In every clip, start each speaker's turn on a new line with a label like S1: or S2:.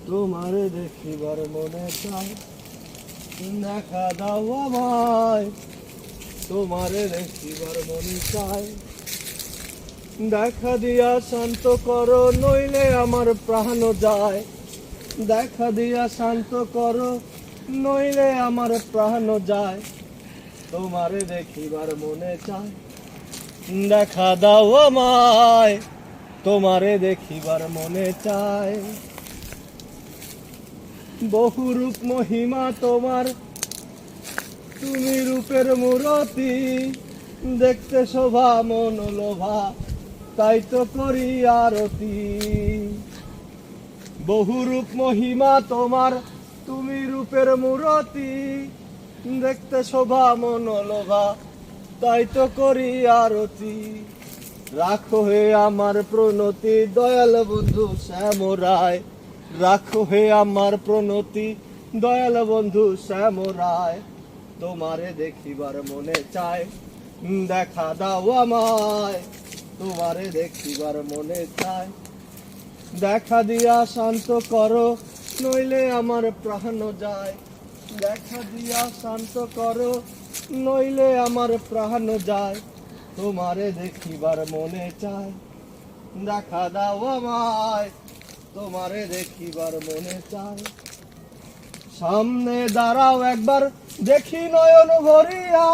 S1: তোমারে দেখিবার মনে চায়, দেখা দাও আমায়, তোমারে দেখিবার মনে চায়। দেখা দিয়া শান্ত করো, নইলে আমার প্রাণ যায়। দেখা দিয়া শান্ত করো, নইলে আমার প্রাণ যায়। তোমারে দেখিবার মনে চায়, দেখা দাও আমায়, তোমারে দেখিবার মনে চায়। বহু রূপ মহিমা তোমার, তুমি রূপের মূরতি। দেখতে শোভা মন লোভা, তাই তো করি আরতি। বহু রূপ মহিমা তোমার, তুমি রূপের মূরতি। দেখতে শোভা মন লোভা, তাই তো করি আরতি। রাখো হে আমার প্রণতি, দয়াল বন্ধু শ্যাম রায়। রাখো হে আমার প্রণতি, দয়াল বন্ধু শ্যাম রায়। তোমারে দেখিবার মনে চায়, দেখা দাও আমায়, তোমারে দেখিবার মনে চায়। দেখা দিয়া শান্ত করো, নইলে আমার প্রাণ যায়। দেখা দিয়া শান্ত করো, নইলে আমার প্রাণ যায়। তোমারে দেখিবার মনে চায়, দেখা দাও আমায়, তোমারে দেখিবার মনে চায়। সামনে দাঁড়াও একবার, দেখি নয়ন ভরিয়া।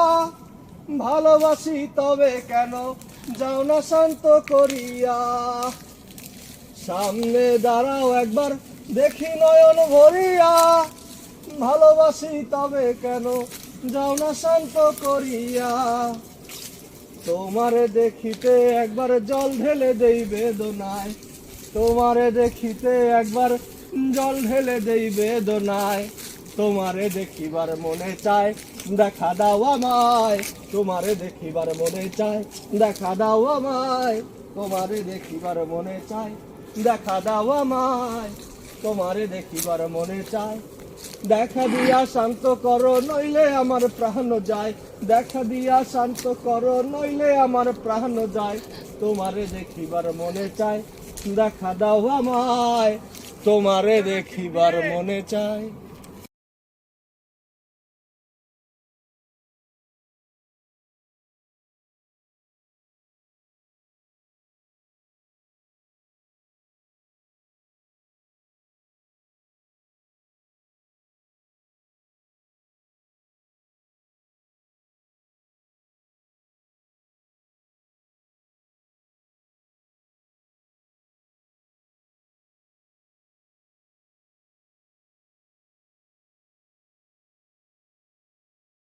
S1: ভালোবাসি তবে কেন, যাও না শান্ত করিয়া। সামনে দাঁড়াও একবার, দেখি নয়ন ভরিয়া। ভালোবাসি তবে কেন, যাও না শান্ত করিয়া। তোমারে দেখিতে একবার জল ঢেলে দেই বেদনায়। তোমারে দেখিতে একবার জল ঢেলে দেই বেদনায়। তোমারে দেখিবার মনে চায়, দেখা দাও আমায়, তোমারে দেখিবার মনে চায়। দেখা দাও আমায়, তোমারে দেখিবার মনে চায়। দেখা দাও আমায়, তোমারে দেখিবার মনে চায়। দেখা দিয়া শান্ত করো, নইলে আমার প্রাণ যায়। দেখা দিয়া শান্ত করো, নইলে আমার প্রাণ যায়। তোমারে দেখিবার মনে চায়, দেখা দাও আমায়, তোমারে দেখিবার মনে চায়।